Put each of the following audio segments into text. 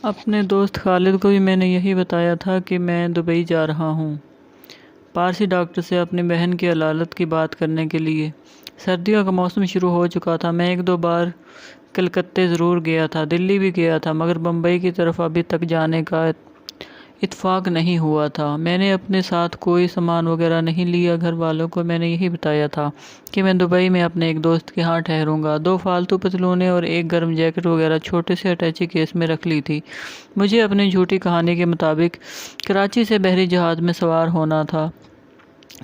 अपने दोस्त खालिद को भी मैंने यही बताया था कि मैं दुबई जा रहा हूँ, पारसी डॉक्टर से अपनी बहन की अलालत की बात करने के लिए। सर्दियों का मौसम शुरू हो चुका था। मैं एक दो बार कलकत्ते ज़रूर गया था, दिल्ली भी गया था, मगर बम्बई की तरफ अभी तक जाने का इत्फाक नहीं हुआ था। मैंने अपने साथ कोई सामान वगैरह नहीं लिया। घर वालों को मैंने यही बताया था कि मैं दुबई में अपने एक दोस्त के यहाँ ठहरूंगा। 2 फालतू पतलूनें और एक गर्म जैकेट वगैरह छोटे से अटैची केस में रख ली थी। मुझे अपनी झूठी कहानी के मुताबिक कराची से बहरी जहाज़ में सवार होना था।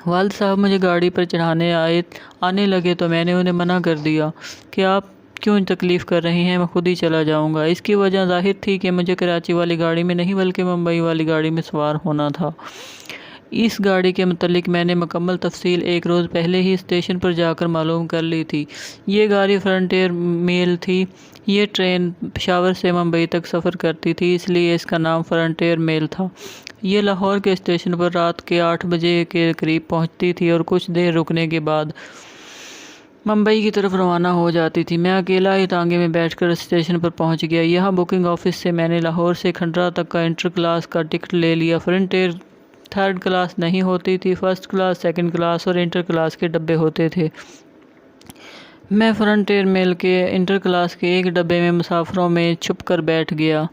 वालिद साहब मुझे गाड़ी पर चढ़ाने आने लगे तो मैंने उन्हें मना कर दिया कि आप क्यों तकलीफ़ कर रही हैं, मैं खुद ही चला जाऊंगा। इसकी वजह ज़ाहिर थी कि मुझे कराची वाली गाड़ी में नहीं बल्कि मुंबई वाली गाड़ी में सवार होना था। इस गाड़ी के मतलब मैंने मुकम्मल तफसील एक रोज़ पहले ही स्टेशन पर जाकर मालूम कर ली थी। ये गाड़ी फ्रंटियर मेल थी। ये ट्रेन पेशावर से मुंबई तक सफ़र करती थी, इसलिए इसका नाम फ्रंटियर मेल था। ये लाहौर के स्टेशन पर रात के 8 बजे के करीब पहुंचती थी और कुछ देर रुकने के बाद मुंबई की तरफ रवाना हो जाती थी। मैं अकेला ही तांगे में बैठकर स्टेशन पर पहुंच गया। यहाँ बुकिंग ऑफिस से मैंने लाहौर से खंडरा तक का इंटर क्लास का टिकट ले लिया। फ्रंटियर 3rd क्लास नहीं होती थी, 1st क्लास, 2nd क्लास और इंटर क्लास के डब्बे होते थे। मैं फ्रंटियर मेल के इंटर क्लास के एक डब्बे में मुसाफिरों में छुप कर बैठ गया,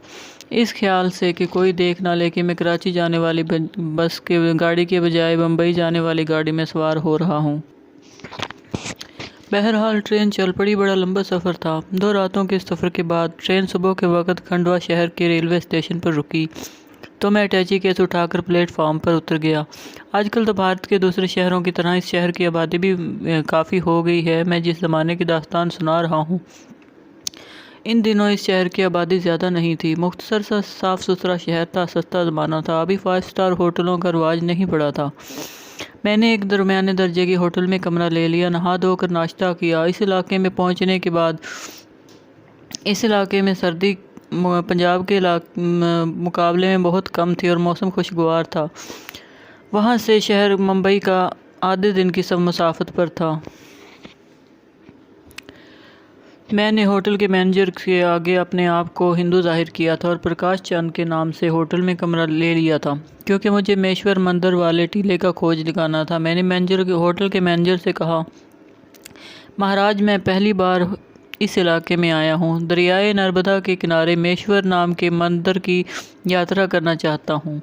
इस ख्याल से कि कोई देख ना ले कि मैं कराची जाने वाली बस के गाड़ी के बजाय मुंबई जाने वाली गाड़ी में सवार हो रहा हूँ। बहरहाल ट्रेन चल पड़ी। बड़ा लंबा सफ़र था। 2 रातों के सफ़र के बाद ट्रेन सुबह के वक्त खंडवा शहर के रेलवे स्टेशन पर रुकी तो मैं अटैची केस उठाकर प्लेटफार्म पर उतर गया। आजकल तो भारत के दूसरे शहरों की तरह इस शहर की आबादी भी काफ़ी हो गई है। मैं जिस ज़माने की दास्तान सुना रहा हूँ, इन दिनों इस शहर की आबादी ज़्यादा नहीं थी। मुख्तसर सा साफ़ सुथरा शहर था, सस्ता ज़माना था। अभी 5 स्टार होटलों का रवाज नहीं पड़ा था। मैंने एक दरमियाने दर्जे के होटल में कमरा ले लिया, नहा धोकर नाश्ता किया। इस इलाके में पहुंचने के बाद इस इलाके में सर्दी पंजाब के मुकाबले में बहुत कम थी और मौसम खुशगवार था। वहाँ से शहर मुंबई का आधे दिन की सब मुसाफत पर था। मैंने होटल के मैनेजर के आगे अपने आप को हिंदू जाहिर किया था और प्रकाश चंद के नाम से होटल में कमरा ले लिया था, क्योंकि मुझे मेश्वर मंदिर वाले टीले का खोज लगाना था। मैंने होटल के मैनेजर से कहा, महाराज, मैं पहली बार इस इलाके में आया हूँ। दरियाए नर्मदा के किनारे मेश्वर नाम के मंदिर की यात्रा करना चाहता हूँ।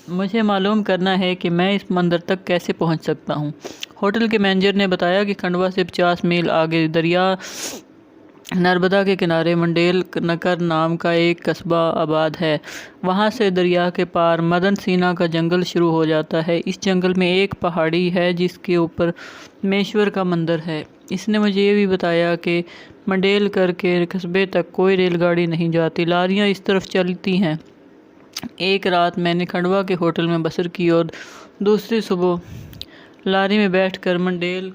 मुझे मालूम करना है कि मैं इस मंदिर तक कैसे पहुँच सकता हूँ। होटल के मैनेजर ने बताया कि खंडवा से 50 मील आगे दरिया नर्मदा के किनारे मंडेल नगर नाम का एक कस्बा आबाद है। वहाँ से दरिया के पार मदन सीना का जंगल शुरू हो जाता है। इस जंगल में एक पहाड़ी है जिसके ऊपर मेश्वर का मंदिर है। इसने मुझे ये भी बताया कि मंडेल करके कस्बे तक कोई रेलगाड़ी नहीं जाती, लारियाँ इस तरफ चलती हैं। एक रात मैंने खंडवा के होटल में बसर की और दूसरी सुबह लारी में बैठकर मंडेल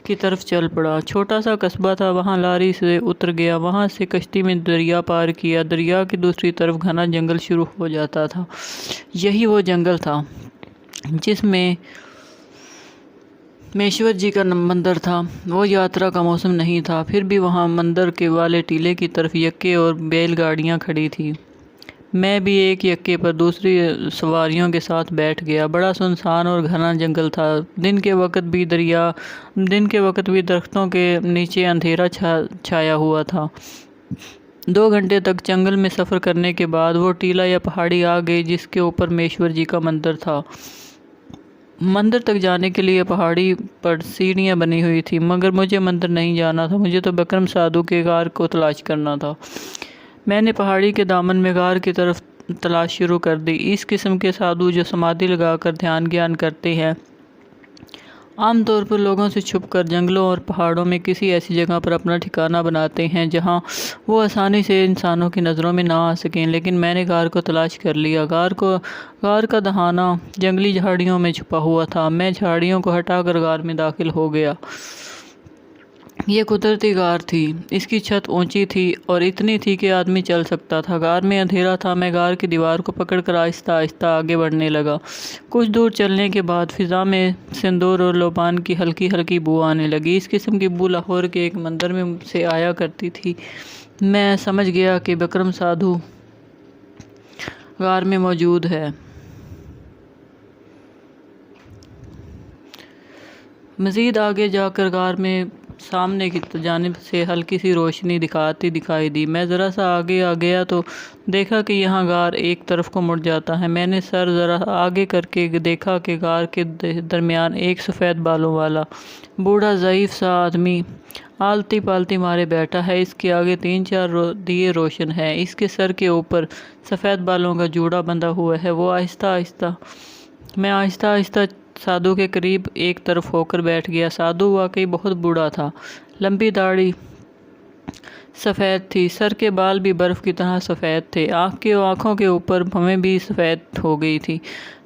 की तरफ चल पड़ा। छोटा सा कस्बा था, वहाँ लारी से उतर गया, वहाँ से कश्ती में दरिया पार किया। दरिया की दूसरी तरफ घना जंगल शुरू हो जाता था। यही वो जंगल था जिसमें मेश्वर जी का मंदिर था। वो यात्रा का मौसम नहीं था, फिर भी वहाँ मंदिर के वाले टीले की तरफ यक्के और बैलगाड़ियाँ खड़ी थी। मैं भी एक यक्के पर दूसरी सवारियों के साथ बैठ गया। बड़ा सुनसान और घना जंगल था। दिन के वक्त भी दरख्तों के नीचे अंधेरा छाया हुआ था। 2 घंटे तक जंगल में सफ़र करने के बाद वो टीला या पहाड़ी आ गई जिसके ऊपर मेश्वर जी का मंदिर था। मंदिर तक जाने के लिए पहाड़ी पर सीढ़ियाँ बनी हुई थी, मगर मुझे मंदिर नहीं जाना था। मुझे तो बकरम साधु के गार को तलाश करना था। मैंने पहाड़ी के दामन में गार की तरफ तलाश शुरू कर दी। इस किस्म के साधु जो समाधि लगाकर ध्यान ज्ञान करते हैं, आमतौर पर लोगों से छुपकर जंगलों और पहाड़ों में किसी ऐसी जगह पर अपना ठिकाना बनाते हैं जहां वो आसानी से इंसानों की नज़रों में ना आ सकें। लेकिन मैंने गार को तलाश कर लिया। गार का दहाना जंगली झाड़ियों में छुपा हुआ था। मैं झाड़ियों को हटाकर गार में दाखिल हो गया। ये कुदरती गार थी। इसकी छत ऊंची थी और इतनी थी कि आदमी चल सकता था। गार में अंधेरा था। मैं गार की दीवार को पकड़कर आहिस्ता आहिस्ता आगे बढ़ने लगा। कुछ दूर चलने के बाद फिज़ा में सिंदूर और लोबान की हल्की हल्की बू आने लगी। इस किस्म की बू लाहौर के एक मंदिर में से आया करती थी। मैं समझ गया कि बकरम साधु गार में मौजूद है। मज़ीद आगे जाकर गार में सामने की जानिब से हल्की सी रोशनी दिखाई दी। मैं ज़रा सा आगे आ गया तो देखा कि यहाँ गार एक तरफ को मुड़ जाता है। मैंने सर ज़रा आगे करके देखा कि गार के दरमियान एक सफ़ेद बालों वाला बूढ़ा ज़ईफ़ सा आदमी आलती पालती मारे बैठा है। इसके आगे 3-4 दिए रोशन है। इसके सर के ऊपर सफ़ेद बालों का जूड़ा बंधा हुआ है। वो मैं आहिस्ता आहिस्ता साधु के करीब एक तरफ होकर बैठ गया। साधु वाकई बहुत बूढ़ा था। लंबी दाढ़ी सफ़ेद थी, सर के बाल भी बर्फ़ की तरह सफ़ेद थे। आँखों के ऊपर भवें भी सफ़ेद हो गई थी।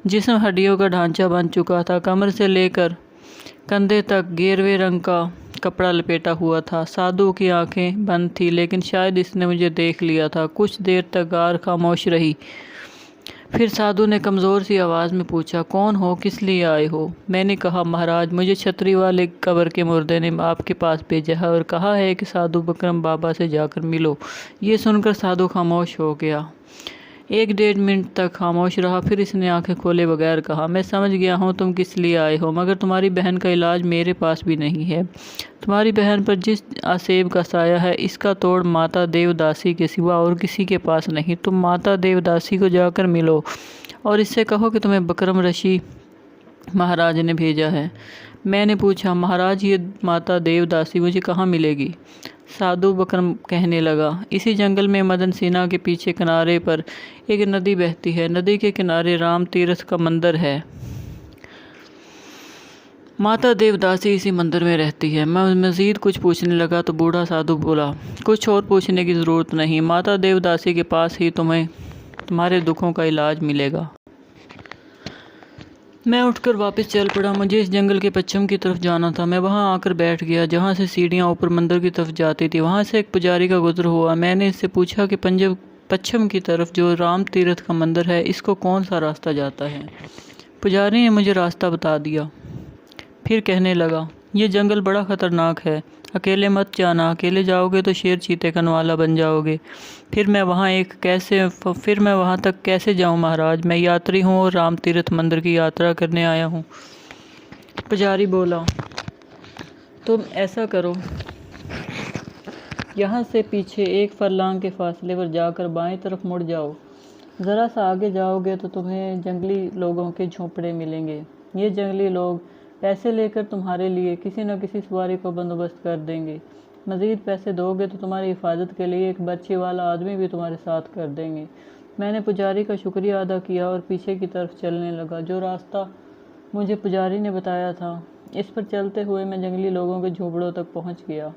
जिस्म हड्डियों का ढांचा बन चुका था। कमर से लेकर कंधे तक गेरवे रंग का कपड़ा लपेटा हुआ था। साधु की आंखें बंद थी, लेकिन शायद इसने मुझे देख लिया था। कुछ देर तक गार खामोश रही। फिर साधु ने कमज़ोर सी आवाज़ में पूछा, कौन हो, किस लिए आए हो? मैंने कहा, महाराज, मुझे छतरी वाले कब्र के मुर्दे ने आपके पास भेजा है और कहा है कि साधु बकरम बाबा से जाकर मिलो। ये सुनकर साधु खामोश हो गया। 1-1.5 मिनट तक खामोश रहा। फिर इसने आंखें खोले बगैर कहा, मैं समझ गया हूँ तुम किस लिए आए हो, मगर तुम्हारी बहन का इलाज मेरे पास भी नहीं है। तुम्हारी बहन पर जिस आसेब का साया है, इसका तोड़ माता देवदासी के सिवा और किसी के पास नहीं। तुम माता देवदासी को जाकर मिलो और इससे कहो कि तुम्हें बकरम ऋषि महाराज ने भेजा है। मैंने पूछा, महाराज, ये माता देवदासी मुझे कहाँ मिलेगी? साधु बकरम कहने लगा, इसी जंगल में मदन सिन्हा के पीछे किनारे पर एक नदी बहती है। नदी के किनारे राम तीर्थ का मंदिर है। माता देवदासी इसी मंदिर में रहती है। मैं मज़ीद कुछ पूछने लगा तो बूढ़ा साधु बोला, कुछ और पूछने की ज़रूरत नहीं। माता देवदासी के पास ही तुम्हें तुम्हारे दुखों का इलाज मिलेगा। मैं उठकर वापस चल पड़ा। मुझे इस जंगल के पश्चिम की तरफ जाना था। मैं वहां आकर बैठ गया जहां से सीढ़ियां ऊपर मंदिर की तरफ जाती थी। वहां से एक पुजारी का गुजर हुआ। मैंने इससे पूछा कि पश्चिम की तरफ जो राम तीर्थ का मंदिर है, इसको कौन सा रास्ता जाता है? पुजारी ने मुझे रास्ता बता दिया। फिर कहने लगा, ये जंगल बड़ा ख़तरनाक है, अकेले मत जाना। अकेले जाओगे तो शेर चीते कनवाला बन जाओगे। फिर मैं वहाँ तक कैसे जाऊँ महाराज? मैं यात्री हूँ और राम तीर्थ मंदिर की यात्रा करने आया हूँ। पुजारी बोला, तुम ऐसा करो, यहाँ से पीछे 1 फरलांग के फासले पर जाकर बाएं तरफ मुड़ जाओ। ज़रा सा आगे जाओगे तो तुम्हें जंगली लोगों के झोंपड़े मिलेंगे। ये जंगली लोग पैसे लेकर तुम्हारे लिए किसी न किसी सवारी को बंदोबस्त कर देंगे। मज़ीद पैसे दोगे तो तुम्हारी हिफाजत के लिए एक बच्चे वाला आदमी भी तुम्हारे साथ कर देंगे। मैंने पुजारी का शुक्रिया अदा किया और पीछे की तरफ चलने लगा। जो रास्ता मुझे पुजारी ने बताया था, इस पर चलते हुए मैं जंगली लोगों के झोंपड़ों तक पहुंच गया।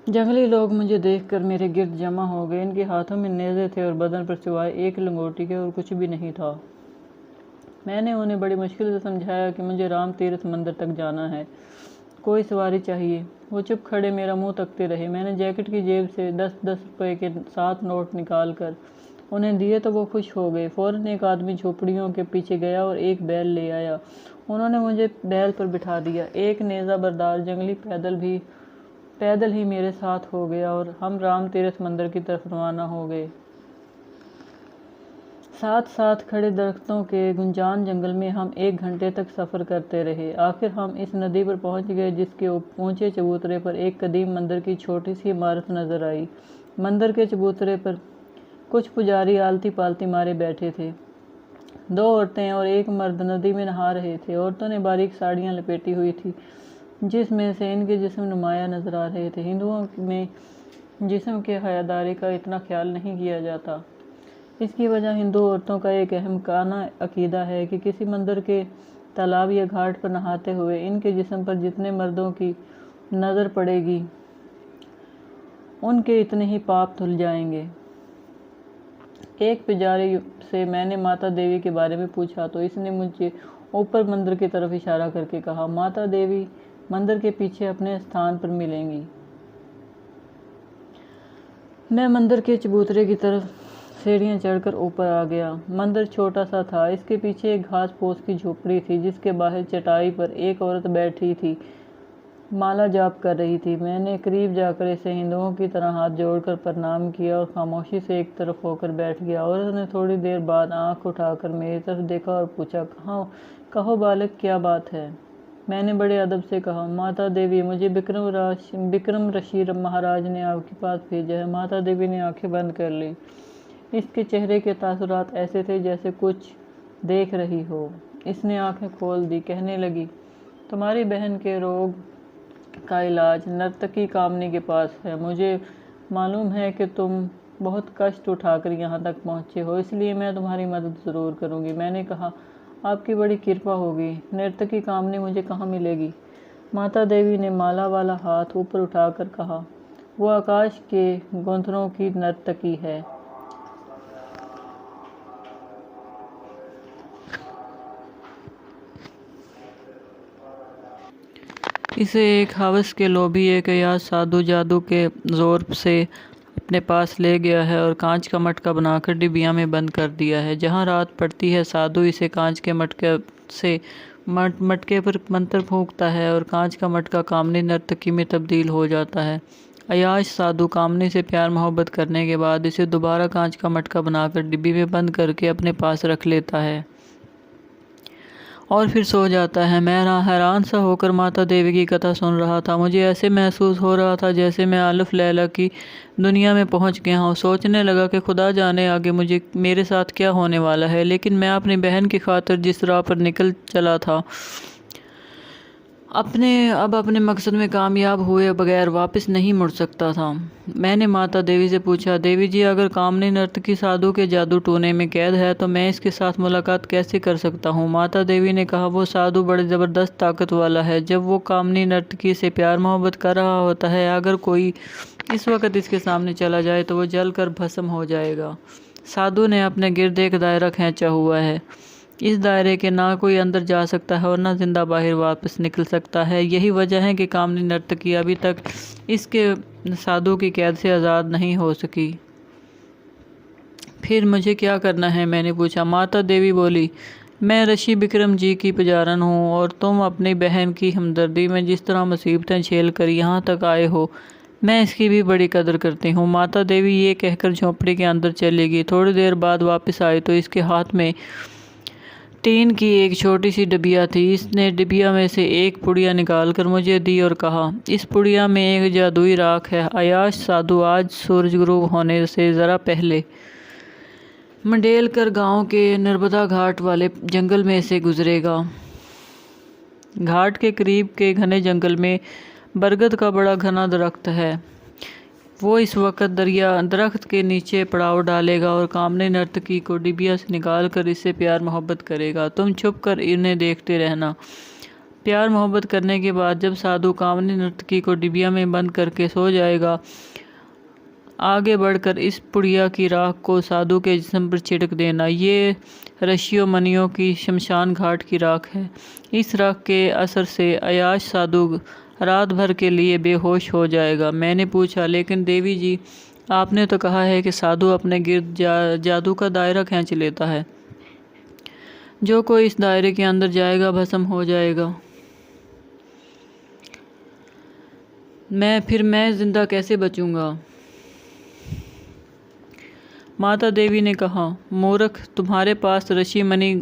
जंगली लोग मुझे देखकर मेरे गिर्द जमा हो गए। इनके हाथों में नेज़े थे और बदन पर सिवाय एक लंगोटी के और कुछ भी नहीं था। मैंने उन्हें बड़ी मुश्किल से समझाया कि मुझे राम तीर्थ मंदिर तक जाना है, कोई सवारी चाहिए। वो चुप खड़े मेरा मुंह तकते रहे। मैंने जैकेट की जेब से 10-10 रुपए के 7 नोट निकाल कर उन्हें दिए तो वो खुश हो गए। फ़ौरन एक आदमी झोपड़ियों के पीछे गया और एक बैल ले आया। उन्होंने मुझे बैल पर बिठा दिया। एक नेज़ा बरदार जंगली पैदल ही मेरे साथ हो गया और हम राम तीर्थ मंदिर की तरफ रवाना हो गए। साथ साथ खड़े दरख्तों के गुंजान जंगल में हम 1 घंटे तक सफ़र करते रहे। आखिर हम इस नदी पर पहुंच गए जिसके ऊंचे चबूतरे पर एक कदीम मंदिर की छोटी सी इमारत नज़र आई। मंदिर के चबूतरे पर कुछ पुजारी आलती पालती मारे बैठे थे। 2 औरतें और एक मर्द नदी में नहा रहे थे। औरतों ने बारीक साड़ियाँ लपेटी हुई थी जिसमें से इनके जिस्म नुमाया नजर आ रहे थे। हिंदुओं में जिस्म के हयादारी का इतना ख्याल नहीं किया जाता। इसकी वजह हिंदू औरतों का एक अहम काना अकीदा है कि किसी मंदिर के तालाब या घाट पर नहाते हुए इनके जिस्म पर जितने मर्दों की नज़र पड़ेगी उनके इतने ही पाप धुल जाएंगे। एक पुजारी से मैंने माता देवी के बारे में पूछा तो इसने मुझे ऊपर मंदिर की तरफ इशारा करके कहा, माता देवी मंदिर के पीछे अपने स्थान पर मिलेंगी। मैं मंदिर के चबूतरे की तरफ सीढ़ियाँ चढ़कर ऊपर आ गया। मंदिर छोटा सा था। इसके पीछे एक घास फूस की झोपड़ी थी जिसके बाहर चटाई पर एक औरत बैठी थी। माला जाप कर रही थी। मैंने करीब जाकर इसे हिंदुओं की तरह हाथ जोड़कर प्रणाम किया और खामोशी से एक तरफ होकर बैठ गया। औरत ने थोड़ी देर बाद आंख उठाकर मेरी तरफ देखा और पूछा, कहो बालक, क्या बात है? मैंने बड़े अदब से कहा, माता देवी, मुझे विक्रम ऋषि महाराज ने आपके पास भेजा है। माता देवी ने आंखें बंद कर ली। इसके चेहरे के तासुरात ऐसे थे जैसे कुछ देख रही हो। इसने आंखें खोल दी, कहने लगी, तुम्हारी बहन के रोग का इलाज नर्तकी कामनी के पास है। मुझे मालूम है कि तुम बहुत कष्ट उठाकर यहाँ तक पहुँचे हो, इसलिए मैं तुम्हारी मदद ज़रूर करूँगी। मैंने कहा, आपकी बड़ी कृपा होगी। नर्तकी कामनी मुझे कहाँ मिलेगी? माता देवी ने माला वाला हाथ ऊपर उठाकर कहा, वो आकाश के गुंथरों की नर्तकी है। इसे एक हवस के लोभी एक अयाज साधु जादू के जोर से अपने पास ले गया है और कांच का मटका बनाकर डिबिया में बंद कर दिया है। जहाँ रात पड़ती है, साधु इसे कांच के मटके से मटके पर मंत्र फूंकता है और कांच का मटका कामनी नर्तकी में तब्दील हो जाता है। अयाज साधु कामनी से प्यार मोहब्बत करने के बाद इसे दोबारा कांच का मटका बनाकर डिब्बी में बंद करके अपने पास रख लेता है और फिर सो जाता है। मैं हैरान सा होकर माता देवी की कथा सुन रहा था। मुझे ऐसे महसूस हो रहा था जैसे मैं अलिफ लैला की दुनिया में पहुंच गया हूँ। सोचने लगा कि खुदा जाने आगे मेरे साथ क्या होने वाला है। लेकिन मैं अपनी बहन की खातिर जिस राह पर निकल चला था, अपने मकसद में कामयाब हुए बगैर वापस नहीं मुड़ सकता था। मैंने माता देवी से पूछा, देवी जी, अगर कामनी नर्तकी साधु के जादू टोने में कैद है तो मैं इसके साथ मुलाकात कैसे कर सकता हूँ? माता देवी ने कहा, वो साधु बड़े ज़बरदस्त ताकत वाला है। जब वो कामनी नर्तकी से प्यार मोहब्बत कर रहा होता है, अगर कोई इस वक्त इसके सामने चला जाए तो वो जल कर भस्म हो जाएगा। साधु ने अपने गिर्द एक दायरा खींचा हुआ है। इस दायरे के ना कोई अंदर जा सकता है और ना जिंदा बाहर वापस निकल सकता है। यही वजह है कि कामनी नर्तकी अभी तक इसके साधु की कैद से आज़ाद नहीं हो सकी। फिर मुझे क्या करना है? मैंने पूछा। माता देवी बोली, मैं ऋषि विक्रम जी की पुजारन हूँ और तुम अपनी बहन की हमदर्दी में जिस तरह मुसीबतें झेल कर यहाँ तक आए हो, मैं इसकी भी बड़ी कदर करती हूँ। माता देवी ये कहकर झोंपड़ी के अंदर चली गई। थोड़ी देर बाद वापस आई तो इसके हाथ में टीन की एक छोटी सी डिबिया थी। इसने डिबिया में से एक पुड़िया निकाल कर मुझे दी और कहा, इस पुड़िया में एक जादुई राख है। अयाश साधु आज सूरज गुरूब होने से ज़रा पहले मंडेलकर गांव के नर्मदा घाट वाले जंगल में से गुजरेगा। घाट के करीब के घने जंगल में बरगद का बड़ा घना दरख्त है। वो इस वक्त दरख्त के नीचे पड़ाव डालेगा और कामनी नर्तकी को डिबिया से निकाल कर इससे प्यार मोहब्बत करेगा। तुम छुप कर इन्हें देखते रहना। प्यार मोहब्बत करने के बाद जब साधु कामनी नर्तकी को डिबिया में बंद करके सो जाएगा, आगे बढ़कर इस पुड़िया की राख को साधु के जिस्म पर छिड़क देना। ये ऋषियों मनियों की शमशान घाट की राख है। इस राख के असर से अयाश साधु रात भर के लिए बेहोश हो जाएगा। मैंने पूछा, लेकिन देवी जी, आपने तो कहा है कि साधु अपने गिर्द जादू का दायरा खींच लेता है। जो कोई इस दायरे के अंदर जाएगा भस्म हो जाएगा। मैं जिंदा कैसे बचूंगा? माता देवी ने कहा, मूर्ख, तुम्हारे पास ऋषि मणि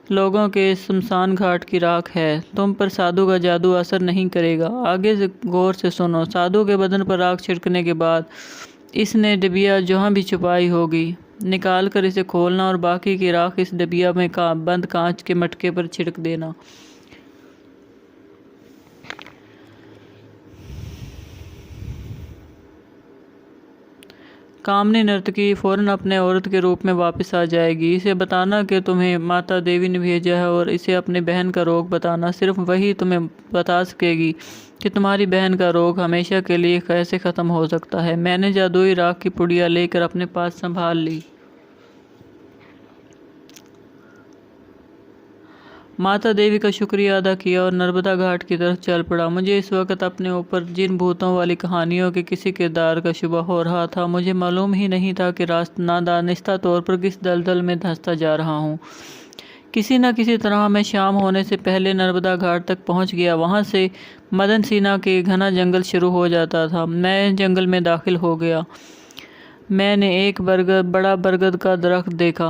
लोगों के शमशान घाट की राख है। तुम पर साधु का जादू असर नहीं करेगा। आगे से गौर से सुनो। साधु के बदन पर राख छिड़कने के बाद इसने डिबिया जहाँ भी छुपाई होगी निकाल कर इसे खोलना और बाकी की राख इस डिबिया में बंद कांच के मटके पर छिड़क देना। कामनी नर्तकी फौरन अपने औरत के रूप में वापस आ जाएगी। इसे बताना कि तुम्हें माता देवी ने भेजा है और इसे अपनी बहन का रोग बताना। सिर्फ वही तुम्हें बता सकेगी कि तुम्हारी बहन का रोग हमेशा के लिए कैसे ख़त्म हो सकता है। मैंने जादुई राख की पुड़िया लेकर अपने पास संभाल ली। माता देवी का शुक्रिया अदा किया और नर्मदा घाट की तरफ चल पड़ा। मुझे इस वक्त अपने ऊपर जिन भूतों वाली कहानियों के किसी किरदार का शुबा हो रहा था। मुझे मालूम ही नहीं था कि नादानिस्ता तौर पर किस दलदल में धंसता जा रहा हूँ। किसी न किसी तरह मैं शाम होने से पहले नर्मदा घाट तक पहुंच गया। वहां से मदन सीना के घना जंगल शुरू हो जाता था। मैं जंगल में दाखिल हो गया। मैंने एक बड़ा बरगद का दरख्त देखा।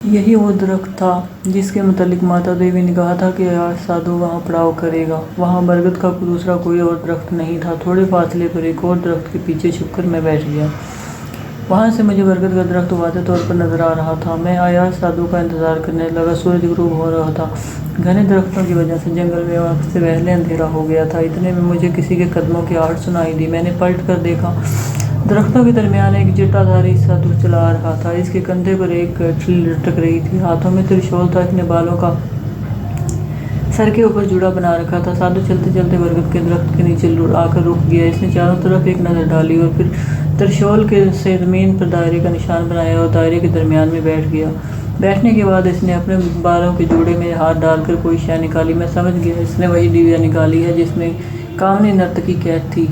यही वो दरख्त था जिसके मुतालिक माता देवी ने कहा था कि आज साधु वहाँ पड़ाव करेगा। वहाँ बरगद का दूसरा कोई और दरख्त नहीं था। थोड़े फासले पर एक और दरख्त के पीछे छुपकर मैं बैठ गया। वहाँ से मुझे बरगद का दरख्त वाज़ेह तौर पर नजर आ रहा था। मैं अयाज साधु का इंतजार करने लगा। सूरज गुरूब हो रहा था। घने दरख्तों की वजह से जंगल में वक्त से पहले अंधेरा हो गया था। इतने में मुझे किसी के कदमों की आहट सुनाई दी। मैंने पलट कर देखा। दरख्तों के दरमियान एक जटाधारी साधु चला आ रहा था। इसके कंधे पर एक गठरी लटक रही थी। हाथों में त्रिशूल था। इसने बालों का सर के ऊपर जुड़ा बना रखा था। साधु चलते चलते बरगद के दरख्त के नीचे आकर रुक गया। इसने चारों तरफ एक नज़र डाली और फिर त्रिशूल के से ज़मीन पर दायरे का निशान बनाया और दायरे के दरमियान में बैठ गया। बैठने के बाद इसने अपने बालों के जोड़े में हाथ डालकर कोई शय निकाली। मैं समझ गया इसने वही डिबिया निकाली है जिसमें कामनी नर्तकी कैद थी।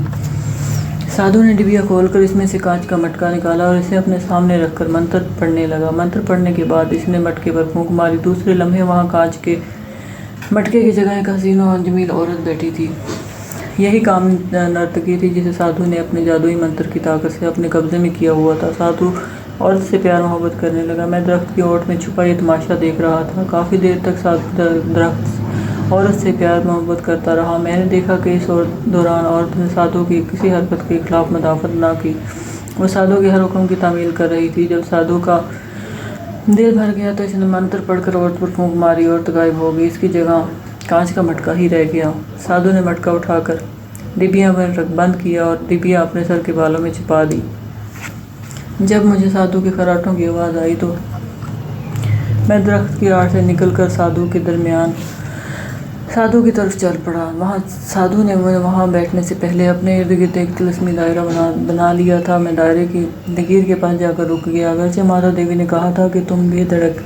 साधु ने डिबिया खोलकर इसमें से कांच का मटका निकाला और इसे अपने सामने रखकर मंत्र पढ़ने लगा। मंत्र पढ़ने के बाद इसने मटके पर फूंक मारी। दूसरे लम्हे वहाँ कांच के मटके की जगह एक हसीन और जमील औरत बैठी थी। यही काम नर्तकी थी जिसे साधु ने अपने जादुई मंत्र की ताकत से अपने कब्जे में किया हुआ था। साधु औरत से प्यार मोहब्बत करने लगा। मैं दरख्त की ओट में छुपा ये तमाशा देख रहा था। काफ़ी देर तक साधु दरख्त औरत से प्यार मोहब्बत करता रहा। मैंने देखा कि इस दौरान औरत ने साधु की किसी हरकत के खिलाफ मुदाफ़त ना की। वो साधु के हर हुक्म की तामील कर रही थी। जब साधु का दिल भर गया तो इसने मंत्र पढ़कर औरत पर फूंक मारी। औरत गायब हो गई। इसकी जगह कांच का मटका ही रह गया। साधु ने मटका उठाकर डिबिया में बंद किया और डिबिया अपने सर के बालों में छिपा दी। जब मुझे साधु के खराटों की आवाज़ आई तो मैं दरख्त की आड़ से निकलकर साधु की तरफ चल पड़ा। साधु ने मुझे वहाँ बैठने से पहले अपने इर्द गिर्द एक तिलस्मी दायरा बना लिया था। मैं दायरे की लकीर के पास जाकर रुक गया। अगरचे माता देवी ने कहा था कि तुम बेधड़क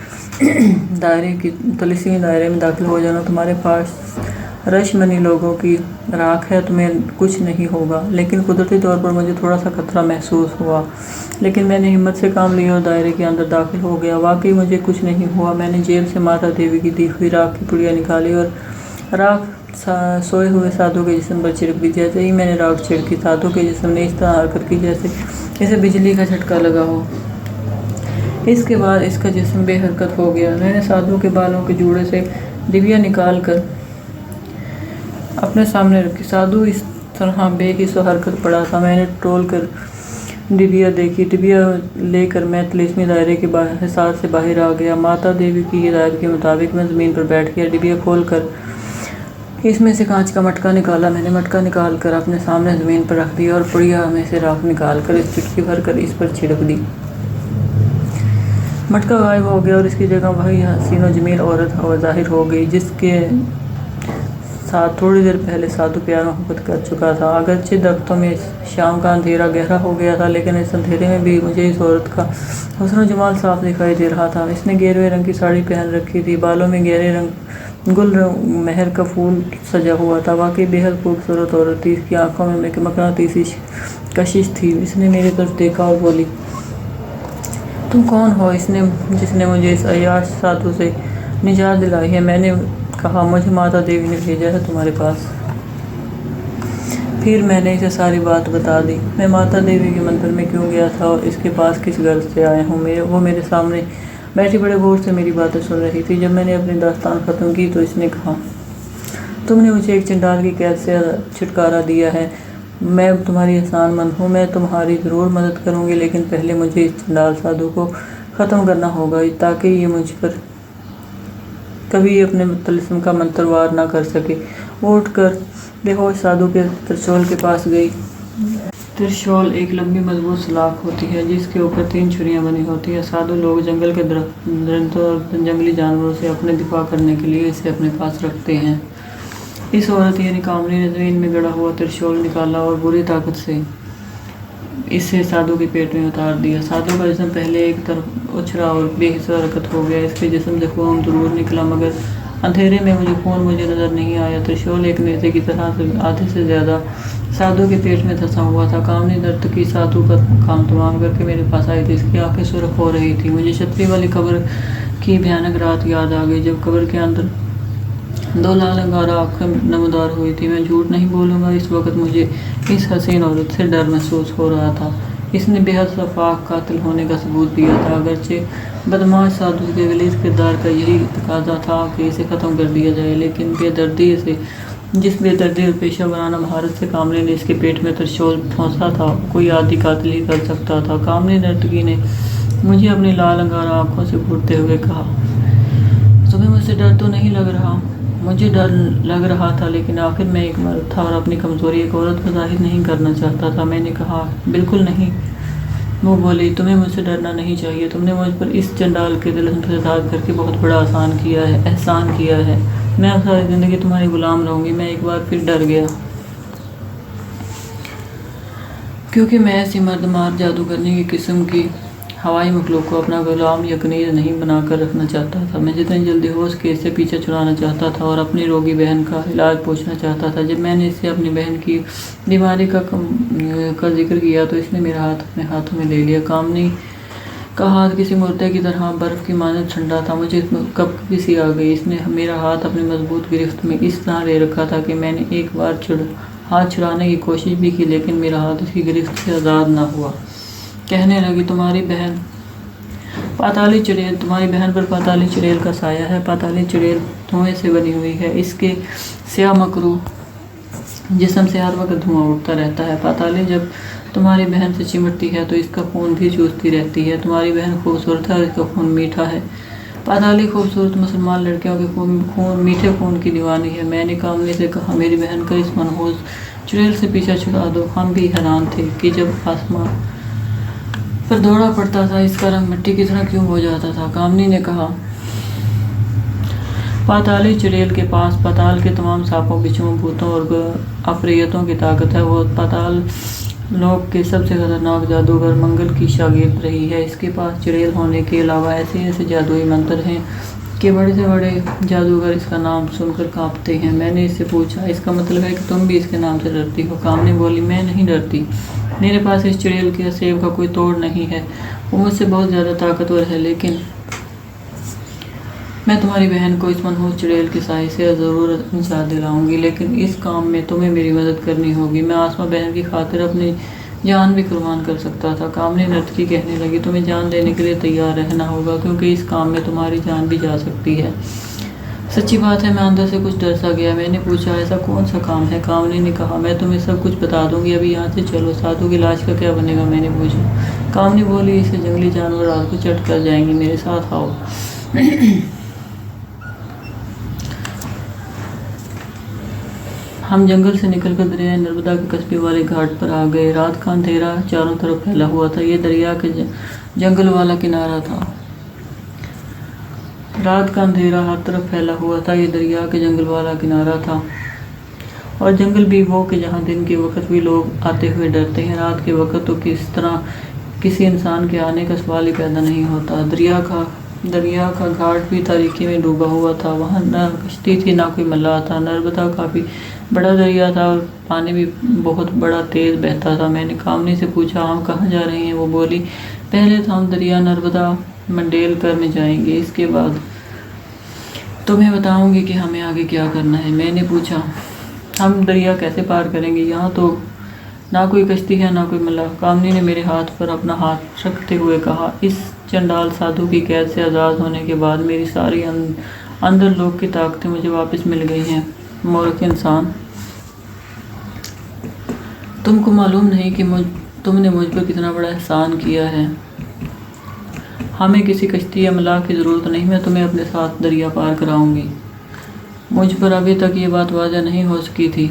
तिलस्मी दायरे में दाखिल हो जाना। तुम्हारे पास रश्मनी लोगों की राख है। तुम्हें कुछ नहीं होगा। लेकिन कुदरती तौर पर मुझे थोड़ा सा खतरा महसूस हुआ। लेकिन मैंने हिम्मत से काम लिया और दायरे के अंदर दाखिल हो गया। वाकई मुझे कुछ नहीं हुआ। मैंने जेब से माता देवी की दी हुई राख की पुड़िया निकाली और राख सोए हुए साधु के जिस्म पर छिड़क दी। जैसे ही मैंने राख छिड़की साधु के जिस्म ने इस तरह हरकत की जैसे इसे बिजली का झटका लगा हो। इसके बाद इसका जिस्म बेहरकत हो गया। मैंने साधु के बालों के जूड़े से डिबिया निकाल कर अपने सामने रखी। साधु इस तरह बेहिस हरकत पड़ा था। मैंने टोल कर डिबिया देखी। डिबिया लेकर मैं तिलस्मी दायरे के हिसार से बाहर आ गया। माता देवी की हिदायत के मुताबिक मैं ज़मीन पर बैठ गया। डिबिया खोल कर इसमें से कांच का मटका निकाला। मैंने मटका निकाल कर अपने सामने ज़मीन पर रख दिया और पुड़िया में से राख निकाल कर इस चुटकी भर कर इस पर छिड़क दी। मटका गायब हो गया और इसकी जगह वही हसीन और जमील औरत ज़ाहिर हो गई जिसके साथ थोड़ी देर पहले साधु प्यार मोहब्बत कर चुका था। अगरचे दरख्तों में शाम का अंधेरा गहरा हो गया था लेकिन इस अंधेरे में भी मुझे इस औरत का हुस्न जमाल साफ दिखाई दे रहा था। इसने गेरुए रंग की साड़ी पहन रखी थी। बालों में गहरे गुल मेहर का फूल सजा हुआ था। वाकई बेहद खूबसूरत औरत थी। इसकी आंखों में मकनातीसी कशिश थी। इसने मेरी तरफ देखा और बोली, तुम कौन हो जिसने मुझे इस अय्याश साधु से निजात दिलाई है? मैंने कहा, मुझे माता देवी ने भेजा है तुम्हारे पास। फिर मैंने इसे सारी बात बता दी। मैं माता देवी के मंदिर में क्यों गया था और इसके पास किस गर्ज से आया हूँ। वो मेरे सामने बैठी बड़े गौर से मेरी बातें सुन रही थी। जब मैंने अपनी दास्तान ख़त्म की तो इसने कहा, तुमने मुझे एक चंडाल की कैद से छुटकारा दिया है। मैं तुम्हारी एहसानमंद हूँ। मैं तुम्हारी ज़रूर मदद करूँगी लेकिन पहले मुझे इस चंडाल साधु को ख़त्म करना होगा ताकि ये मुझ पर कभी अपने तिलिस्म का मंत्र वार ना कर सके। वो उठकर बेहोश साधु के त्रिशूल के पास गई। त्रिशूल एक लंबी मजबूत सलाख होती है जिसके ऊपर 3 छुरियां बनी होती हैं। साधु लोग जंगल के दरिंदों और जंगली जानवरों से अपने दिफा करने के लिए इसे अपने पास रखते हैं। इस औरत यानी कामनी ने ज़मीन में गड़ा हुआ त्रिशूल निकाला और बुरी ताकत से इसे साधु के पेट में उतार दिया। साधु का जिस्म पहले एक तरफ उछला और बेहिस्सा हरकत हो गया। इसके जिस्म से खून जरूर निकला मगर अंधेरे में खून मुझे नज़र नहीं आया। त्रिशूल एक नेज़े की तरह से आधे से ज़्यादा साधु के पेट में धंसा हुआ था। कामनी नर्तकी साधु का काम तमाम करके मेरे पास आई थी। इसकी आंखें सुर्ख हो रही थी। मुझे छतरी वाली कब्र की भयानक रात याद आ गई, जब कब्र के अंदर दो लाल अंगारा आंखें नमदार हुई थी। मैं झूठ नहीं बोलूँगा, इस वक्त मुझे इस हसीन औरत से डर महसूस हो रहा था। इसने बेहद सफाक कातिल होने का सबूत दिया था। अगरचे बदमाश साधु के गलीज किरदार का यही तकाजा था कि इसे ख़त्म कर दिया जाए, लेकिन बेदर्दी से जिस बेदर्दी और पेशा बनाना महारत से कामनी ने इसके पेट में त्रिशूल ठोंसा था, कोई आदि कातिल ही कर सकता था। कामनी नर्तकी ने मुझे अपनी लाल अंगारा आंखों से घूरते हुए कहा, तुम्हें मुझसे डर तो नहीं लग रहा? मुझे डर लग रहा था, लेकिन आखिर मैं एक मर्द था और अपनी कमज़ोरी एक औरत को जाहिर नहीं करना चाहता था। मैंने कहा, बिल्कुल नहीं। वो बोली, तुम्हें मुझसे डरना नहीं चाहिए। तुमने मुझ पर इस चंडाल के दिल फसाद करके बहुत बड़ा एहसान किया है। मैं अब सारी ज़िंदगी तुम्हारी गुलाम रहूँगी। मैं एक बार फिर डर गया, क्योंकि मैं ऐसी मर्दमार जादूगरनी की किस्म की हवाई मखलूक को अपना गुलाम यकीन नहीं बनाकर रखना चाहता था। मैं जितनी जल्दी हो सके इससे पीछे छुड़ाना चाहता था और अपनी रोगी बहन का इलाज पूछना चाहता था। जब मैंने इससे अपनी बहन की बीमारी का जिक्र किया तो इसने मेरा हाथ अपने हाथों में ले लिया। कामनी का हाथ किसी मुर्दे की तरह बर्फ़ की मानद ठंडा था। मुझे कपकपी सी आ गई। इसने मेरा हाथ अपनी मजबूत गिरफ्त में इस तरह ले रखा था कि मैंने एक बार हाथ छुड़ाने की कोशिश भी की, लेकिन मेरा हाथ इसकी गिरफ्त से आज़ाद ना हुआ। कहने लगी, तुम्हारी बहन पर पाताली चुड़ैल का साया है। पाताली चुड़ैल धुएं से बनी हुई है। इसके स्याह मकरू जिस्म से हर वक्त धुआं उठता रहता है। पाताली जब तुम्हारी बहन से चिमटती है तो इसका खून भी चूसती रहती है। तुम्हारी बहन खूबसूरत है और इसका खून मीठा है। पाताली खूबसूरत मुसलमान लड़कियों के मीठे खून की दीवानी है। मैंने कामनी से कहा, मेरी बहन का इस मनहूस चुड़ैल से पीछा छुड़ा दो। हम भी हैरान थे कि जब आसमां पर दौड़ा पड़ता था इसका रंग मिट्टी की तरह क्यों हो जाता था। कामनी ने कहा, पाताली चुड़ैल के पास पाताल के तमाम सांपों, बिच्छुओं, भूतों और अप्रियतों की ताकत है। वो पाताल लोक के सबसे खतरनाक जादूगर मंगल की शागिर्द रही है। इसके पास चुड़ैल होने के अलावा ऐसे जादुई मंत्र हैं कि बड़े से बड़े जादूगर इसका नाम सुनकर कांपते हैं। मैंने इससे पूछा, इसका मतलब है कि तुम भी इसके नाम से डरती हो? कामनी बोली, मैं नहीं डरती। मेरे पास इस चुड़ैल के सेब का कोई तोड़ नहीं है। वो मुझसे बहुत ज़्यादा ताकतवर है, लेकिन मैं तुम्हारी बहन को इस मनहूस चुड़ैल के साए से ज़रूर निजात दिलाऊंगी, लेकिन इस काम में तुम्हें मेरी मदद करनी होगी। मैं आसमा बहन की खातिर अपनी जान भी कुर्बान कर सकता था। कामनी नर्तकी कहने लगी, तुम्हें जान देने के लिए तैयार रहना होगा, क्योंकि इस काम में तुम्हारी जान भी जा सकती है। सच्ची बात है, मैं अंदर से कुछ डर सा गया। मैंने पूछा, ऐसा कौन सा काम है? कामनी ने कहा, मैं तुम्हें सब कुछ बता दूंगी, अभी यहाँ से चलो। साधु की लाश का क्या बनेगा? मैंने पूछा। कामनी बोली, इसे जंगली जानवर रात को चट कर जाएंगे, मेरे साथ आओ। हम जंगल से निकलकर दरिया नर्मदा के कस्बे वाले घाट पर आ गए। रात का अंधेरा चारों तरफ फैला हुआ था। ये दरिया के जंगल वाला किनारा था। रात का अंधेरा हर तरफ फैला हुआ था। ये दरिया के जंगल वाला किनारा था, और जंगल भी वो कि जहाँ दिन के वक्त भी लोग आते हुए डरते हैं, रात के वक्त तो किस तरह किसी इंसान के आने का सवाल ही पैदा नहीं होता। दरिया का घाट भी तारीकी में डूबा हुआ था। वहाँ ना कश्ती थी, ना कोई मल्लाह था। नर्मदा काफ़ी बड़ा दरिया था और पानी भी बहुत बड़ा तेज़ बहता था। मैंने कामनी से पूछा, हम कहाँ जा रहे हैं? वो बोली, पहले तो हम दरिया नर्मदा मंडेलकर में जाएंगे, इसके बाद तुम्हें बताऊंगी कि हमें आगे क्या करना है। मैंने पूछा, हम दरिया कैसे पार करेंगे? यहाँ तो ना कोई कश्ती है, ना कोई मल्लाह। कामनी ने मेरे हाथ पर अपना हाथ रखते हुए कहा, इस चंडाल साधु की कैद से आज़ाद होने के बाद मेरी सारी अंदर लोग की ताकतें मुझे वापस मिल गई हैं। मूर्ख इंसान, तुमको मालूम नहीं कि तुमने मुझ पर कितना बड़ा एहसान किया है। हमें किसी कश्ती या मल्लाह की ज़रूरत नहीं, मैं तुम्हें अपने साथ दरिया पार कराऊंगी। मुझ पर अभी तक ये बात वाज़ह नहीं हो सकी थी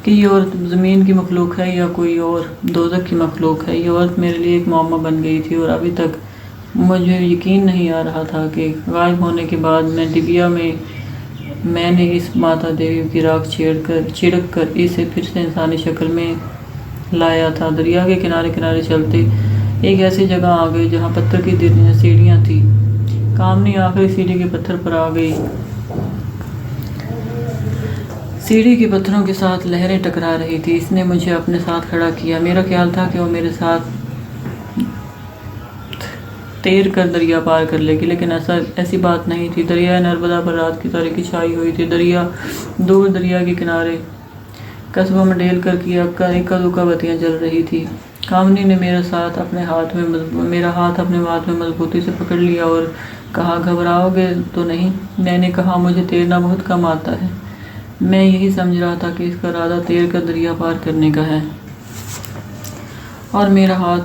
कि ये औरत ज़मीन की मखलूक है या कोई और दोज़ख की मखलूक है। ये औरत मेरे लिए एक मुअम्मा बन गई थी, और अभी तक मुझे यकीन नहीं आ रहा था कि गायब होने के बाद मैं डिबिया में मैंने इस माता देवी की राख छिड़क कर इसे फिर से इंसानी शक्ल में लाया था। दरिया के किनारे किनारे चलते एक ऐसी जगह आ गए जहाँ पत्थर की सीढ़ियाँ थी। कामनी आखिरी सीढ़ी के पत्थर पर आ गई। सीढ़ी के पत्थरों के साथ लहरें टकरा रही थी। इसने मुझे अपने साथ खड़ा किया। मेरा ख्याल था कि वो मेरे साथ तैर कर दरिया पार कर लेगी, लेकिन ऐसी बात नहीं थी। दरिया नर्मदा पर रात की तारीकी छाई हुई थी। दूर दरिया के किनारे कस्बों में ढेल कर की इक्का दुक्का बत्तियां जल रही थी। कामनी ने मेरा हाथ अपने हाथ में मजबूती से पकड़ लिया और कहा, घबराओगे तो नहीं? मैंने कहा, मुझे तैरना बहुत कम आता है। मैं यही समझ रहा था कि इसका इरादा तैर कर दरिया पार करने का है। और मेरा हाथ,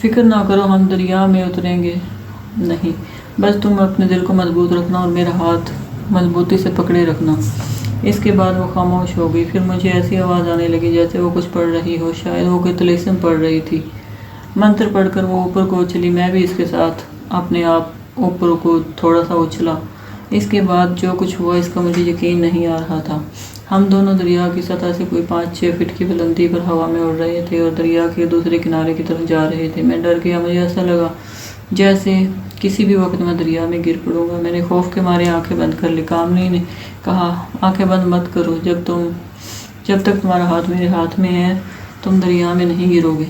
फिक्र ना करो, हम दरिया में उतरेंगे नहीं, बस तुम अपने दिल को मजबूत रखना और मेरा हाथ मजबूती से पकड़े रखना। इसके बाद वो खामोश हो गई। फिर मुझे ऐसी आवाज़ आने लगी जैसे वो कुछ पढ़ रही हो, शायद वो कोई तिलिस्म पढ़ रही थी। मंत्र पढ़कर वो ऊपर को उछली। मैं भी इसके साथ अपने आप ऊपर को थोड़ा सा उछला। इसके बाद जो कुछ हुआ इसका मुझे यकीन नहीं आ रहा था। हम दोनों दरिया की सतह से कोई 5-6 फीट की बुलंदी पर हवा में उड़ रहे थे और दरिया के दूसरे किनारे की तरफ जा रहे थे। मैं डर गया। मुझे ऐसा लगा जैसे किसी भी वक्त मैं दरिया में गिर पड़ूंगा। मैंने खौफ के मारे आंखें बंद कर ली। कामनी ने कहा, आंखें बंद मत करो, जब तक तुम्हारा हाथ मेरे हाथ में है तुम दरिया में नहीं गिरोगे।